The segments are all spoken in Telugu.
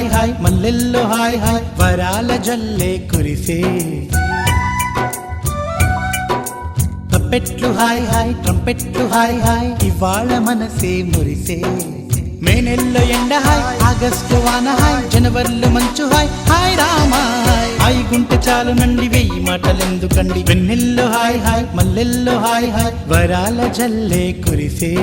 హాయ్ హాయ్ మల్లెల్లో హాయ్ హాయ్ వరాల జల్లే కురిసే తప్పెట్లు హాయ్ హాయ్ ట్రంపెట్లు హాయ్ హాయ్ ఇవాళ మనసే మురిసే మే నెల్లో ఎండ హాయ్ ఆగస్టు వాన హాయ్ జనవరిలో మంచు హాయ్ హాయ్ రామా హాయ్ గుంటె చాలు నండి వెయ్యి మాటలెందుకండి వెన్నెల్లో హాయ్ హాయ్ మల్లెల్లో హాయ్ హాయ్ వరాల జల్లే కురిసే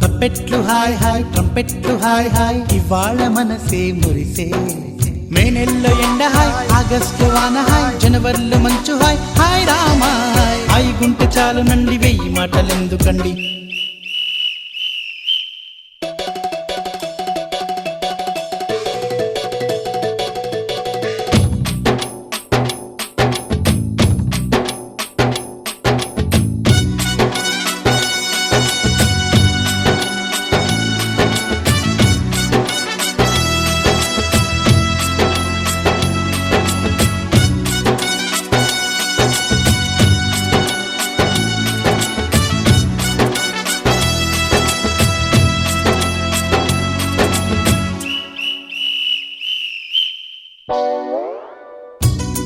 తప్పెట్లు హాయ్ హాయ్ ట్రంపెట్లు హాయ్ హాయ్ ఇవాళ మనసే మురిసే మే నెల్లో ఎండ హాయ్ ఆగస్టు వాన హాయ్ జనవరిలో మంచు హాయ్ హాయ్ రామా హాయ్ గుంటె చాలు నండి వెయ్యి మాటలెందుకండి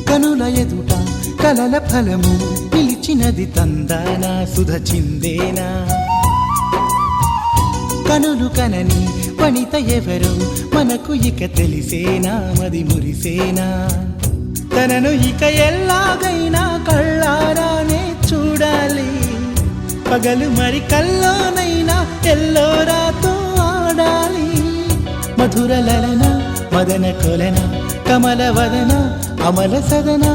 కనుల ఎదుట కలల ఫలము పిలిచినది తందానా సుధ చిందేనా కనులు కనని వనిత ఎవరు మనకు ఇక తెలిసేనా మది మురిసేనా తనను ఇక ఎల్లాగైనా కళ్ళారానే చూడాలి పగలు మరి కల్లోనైనా ఎల్లోరాతో ఆడాలి మధుర లలన మదన కొలన కమల వదన అమల సదన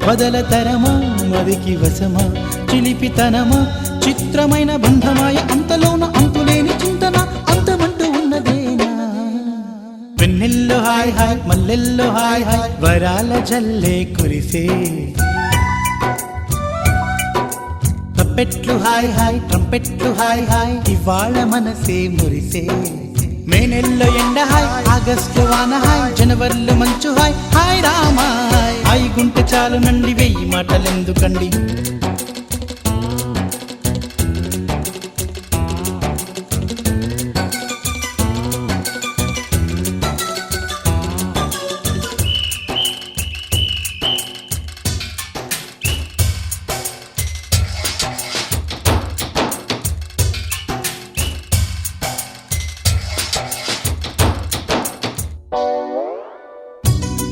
బదల తరమా మదికి వశమా చిలిపితనమా చిత్రమైన బంధమాయ అంతలోన అంతులేని చింతన అంతమంటూ ఉన్నదేనా వెన్నెల్లో హాయ్ హాయ్ మల్లెల్లో హాయ్ హాయ్ వరాల జల్లే కురిసే తప్పెట్లు హాయ్ హాయ్ ట్రంపెట్లు హాయ్ హాయ్ ఇవాళ మనసే మురిసే మే నెల్లో ఎండ హాయ్ ఆగస్టు వాన హాయ్ జనవరిలో మంచు హాయ్ హాయ్ రామా హాయ్ గుంటె చాలు నండి వెయ్యి మాటలెందుకండి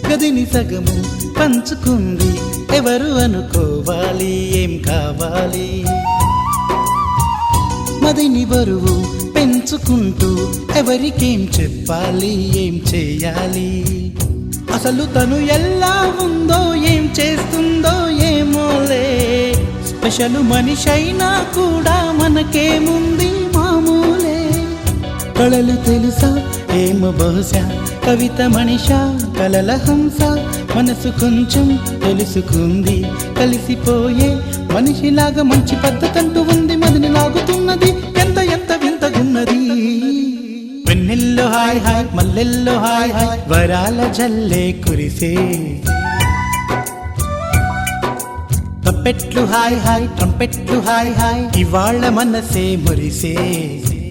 గదిని సగము పంచుకుంది ఎవరు అనుకోవాలి ఏం కావాలి మదిని బరువు పెంచుకుంటూ ఎవరికేం చెప్పాలి ఏం చేయాలి అసలు తను ఎలా ఉందో ఏం చేస్తుందో ఏమోలే స్పెషల్ మనిషైనా కూడా మనకేముంది మామూలే కళలు తెలుసా ఏమో బహుశా కవిత మనిషా కలల హంస మనసు కొంచెం తెలుసుకుంది కలిసిపోయే మనిషిలాగా మంచి పద్ధతంటూ ఉంది మదిని లాగుతున్నది ఎంత ఎంత వింతగున్నది వెన్నెల్లో హాయ్ హాయ్ మల్లెల్లో హాయ్ హాయ్ వరాల జల్లే కురిసే తప్పెట్లు హాయ్ హాయ్ ట్రంపెట్లు హాయ్ హాయ్ ఇవాళ మనసే మురిసే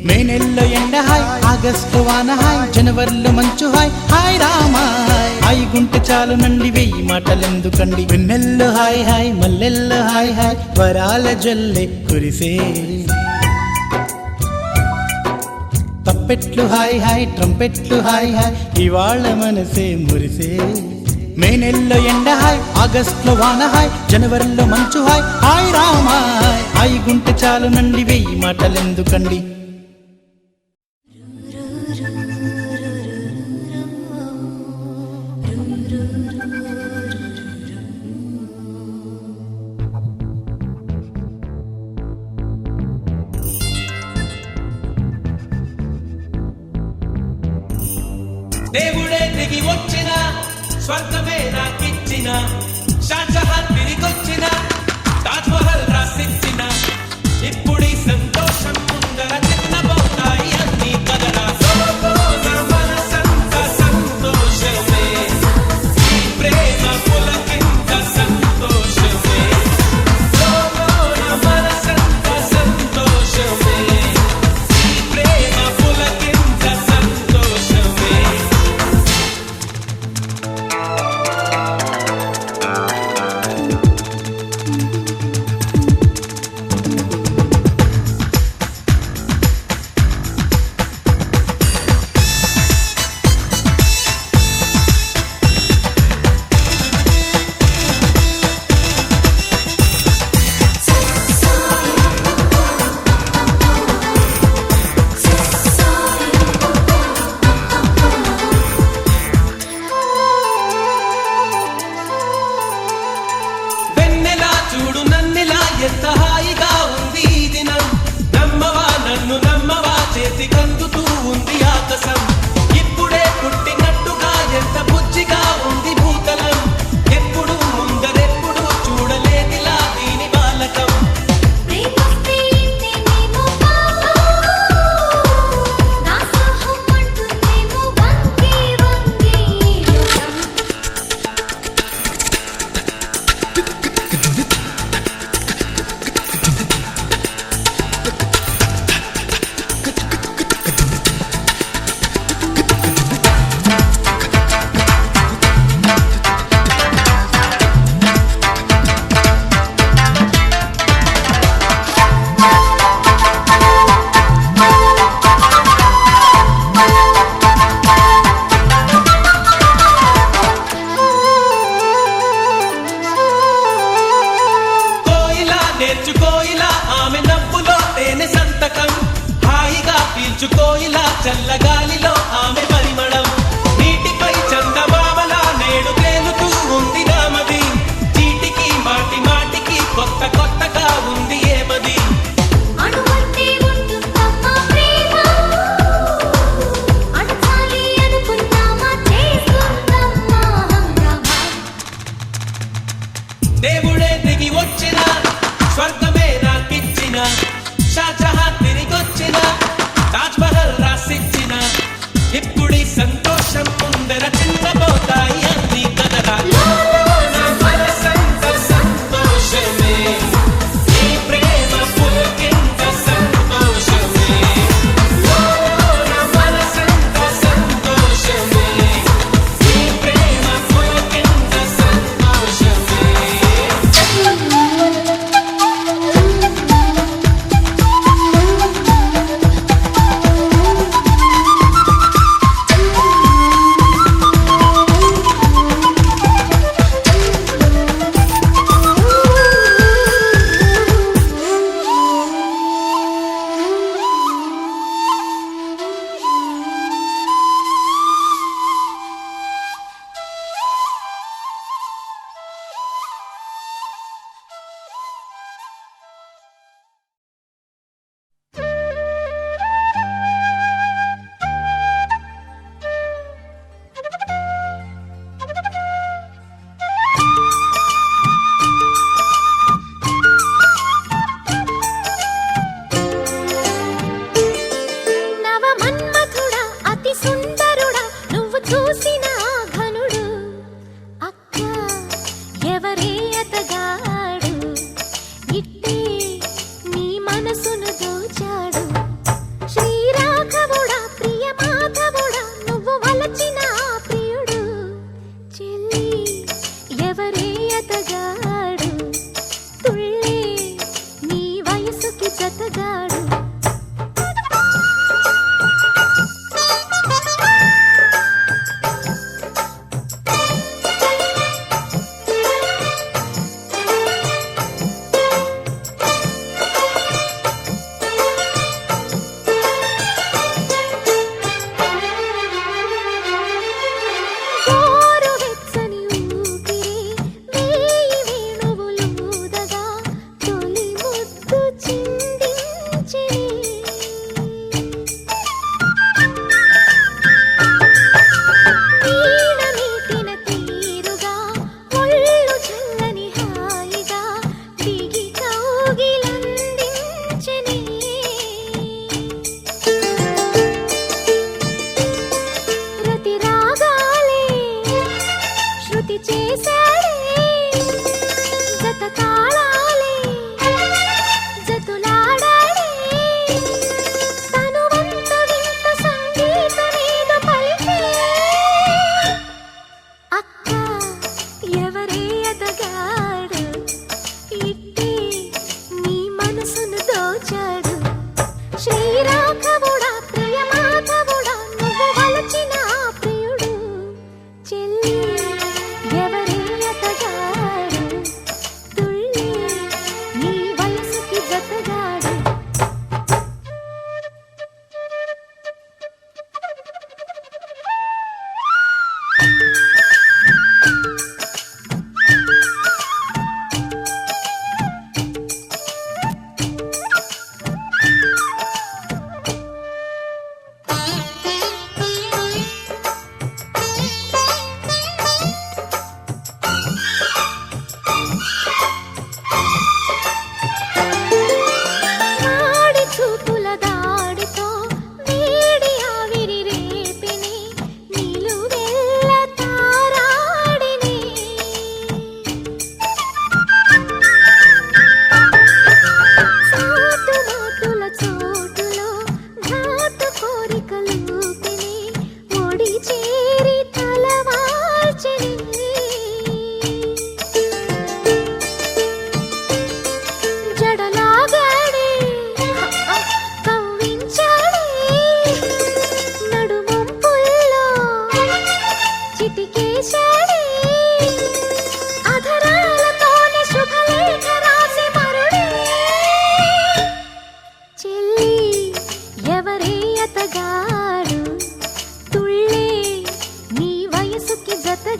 మే నెల్లో ఎండ హాయ్ ఆగస్టు వాన హాయ్ జనవరిలో మంచు హాయ్ హాయ్ రామా హాయ్ గుంటె చాలు నండి వెయ్యి మాటలెందుకండి వెన్నెల్లో హాయ్ హాయ్ మల్లెల్లో హాయ్ హాయ్ వరాల జల్లే కురిసే తప్పెట్లు హాయ్ హాయ్ ట్రంపెట్లు హాయ్ హాయ్ ఇవాళ మనసే మురిసే మే నెల్లో ఎండ హాయ్ ఆగస్టులో వాన హాయ్ జనవరిలో మంచు హాయ్ హాయ్ రామా హాయ్ గుంటె చాలు నండి వెయ్యి మాటలెందుకండి దేవుడే దిగి వచ్చిన స్వర్గమే నాకిచ్చిన షాజహాన్ తిరిగొచ్చిన తాజ్ మహల్ రాసిచ్చిన ఇప్పుడీ సంతోషం ముందర చిన్నబోతాయి అన్ని కదరా మనసంత సంతోషమే ఈ ప్రేమ పులకింత సంతోషమే మనసంత సంతోషమే ఈ ప్రేమ పులకింత చల్లగాలిలో ఆమె పరిమళం నీటిపై చందమామలా నేడు తేలుతూ ఉంది నామది చీటికి మాటి మాటికి కొత్త కొత్తగా ఉంది ఏమది అణువంటే ఉంటుందమ్మా ప్రేమ అణచాలి అనుకున్నామా చేసుకుందమ్మా హంగామా దేవుడే దిగి వచ్చిన స్వర్గమే నాకిచ్చిన షాజహాన్ తిరిగొచ్చిన తాజ్ మహల్ రాసిచ్చిన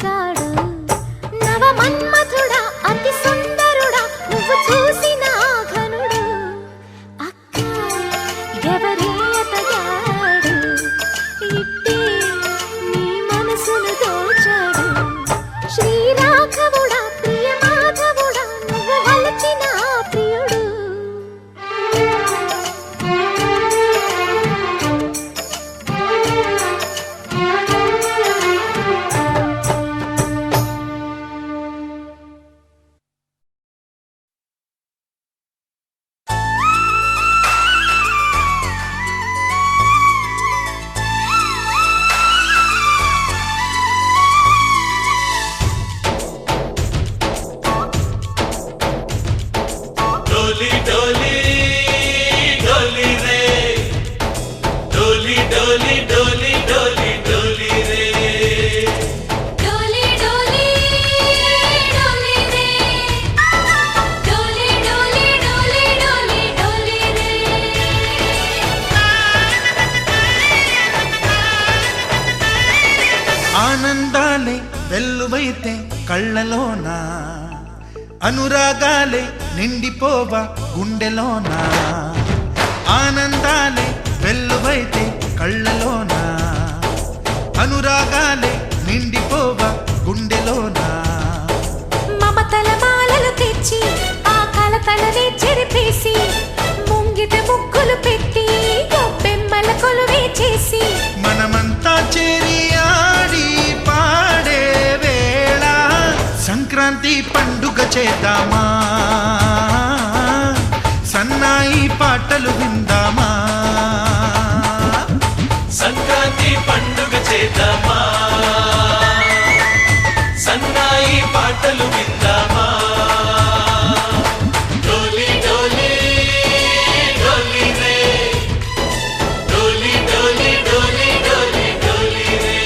అందగాడు నవ మన్మథుడా అతి సుందరుడా నువ్వు చూసిన ఆ ఘనుడు అక్క ఎవరే అతగాడు ఇట్టే నీ మనసును దోచాడు శ్రీరాఘవుడా ప్రియ మాధవుడా నువ్వు వలచిన ఆ ప్రియుడు डोली डोली डोली रे डोली डोली डोली डोली डोली रे डोली डोली डोली रे डोली डोली डोली डोली डोली रे ఆనందాలే వెల్లువైతే కళ్ళలోనా అనురాగాలే నిండిపోవా గుండెలోనా ఆనందాలే వెల్లువైతే కళ్ళలోనా అనురాగాలే నిండిపోవా గుండెలోనా మమతల మాలలు తెచ్చి ఆ కలతలనే చెరిపేసి ముంగిట ముగ్గులు పెట్టి గొప్పెమ్మల కొలువే చేసి మనమంతా చేరి ఆడి పాడే వేళ సంక్రాంతి పండుగ చేద్దామా సన్నాయి పాటలు విందామా సంక్రాంతి పండుగ చేద్దామా సన్నాయి పాటలు విందామా డోలి డోలి డోలి రే డోలి డోలి డోలి డోలి డోలి రే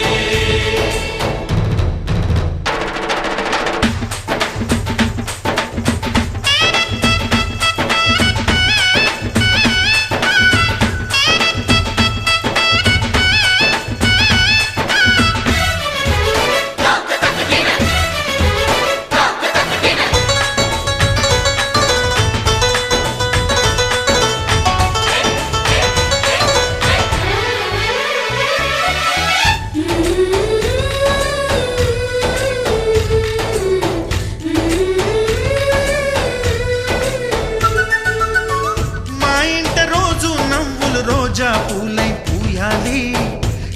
మా ఇంట రోజు నవ్వులు రోజా పూలై పూయాలి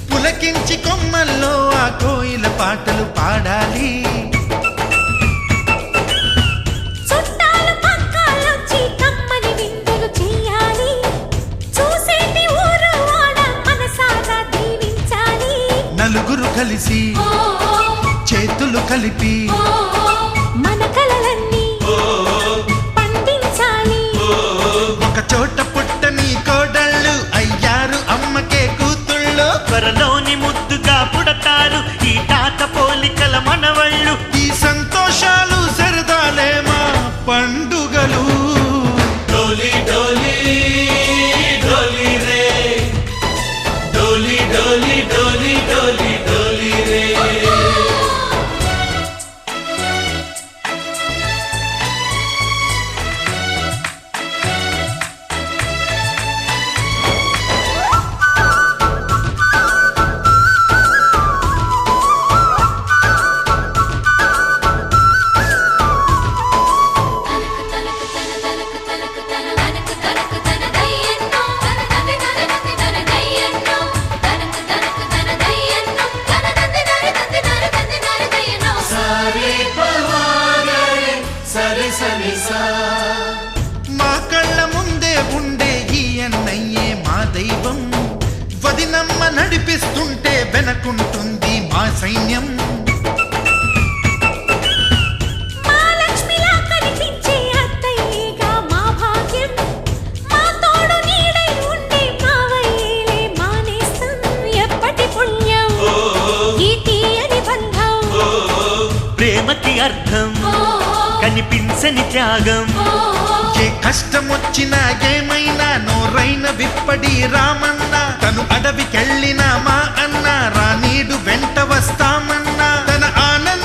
పులకించి కొమ్మల్లో ఆ కోయిల పాటలు పాడాలి చుట్టాలు పక్కాలొచ్చి కమ్మని విందులు చెయ్యాలి చూసేటి ఊరు వాడ మనసారా దీవించాలి నలుగురు కలిసి చేతులు కలిపి మన కలలన్నీ పండించాలి ఒక చోట పుట్టని కోడళ్ళు అయ్యారు అమ్మకే కూతుళ్ళు త్వరలోని ముద్దుగా పుడతారు ఈ తాత పోలికల మనవళ్ళు ఈ సంతోషాలు సరదాలే మా పండుగలు డోలి డోలి డోలి రే డోలి డోలి డోలి డోలి డోలి రే మా కళ్ళ ముందే ఉండే ఈ అన్నయ్యే మా దైవం వదినమ్మ నడిపిస్తుంటే వెనకుంటుంది మా సైన్యం మా లక్ష్మిలా కనిపించే అత్తయ్యేగా మా భాగ్యం మా తోడు నీడై ఉండే మావయ్యేలే మానేస్తం ఎప్పటి పుణ్యం ఈ తీయని బంధం ప్రేమకి అర్థం కనిపించని త్యాగం ఏ కష్టం వచ్చినా ఏమైనా నోరైన విప్పడి రామన్న తను అడవికెళ్ళిన మా అన్న రానీడు వెంట వస్తామన్నా తన ఆనంద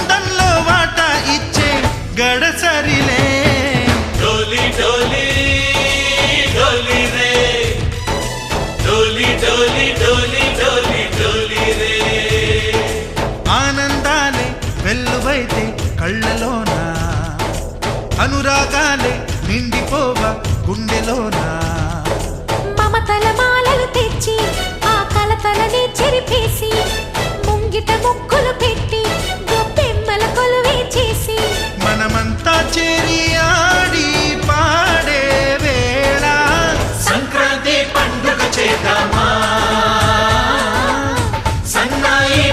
పాయే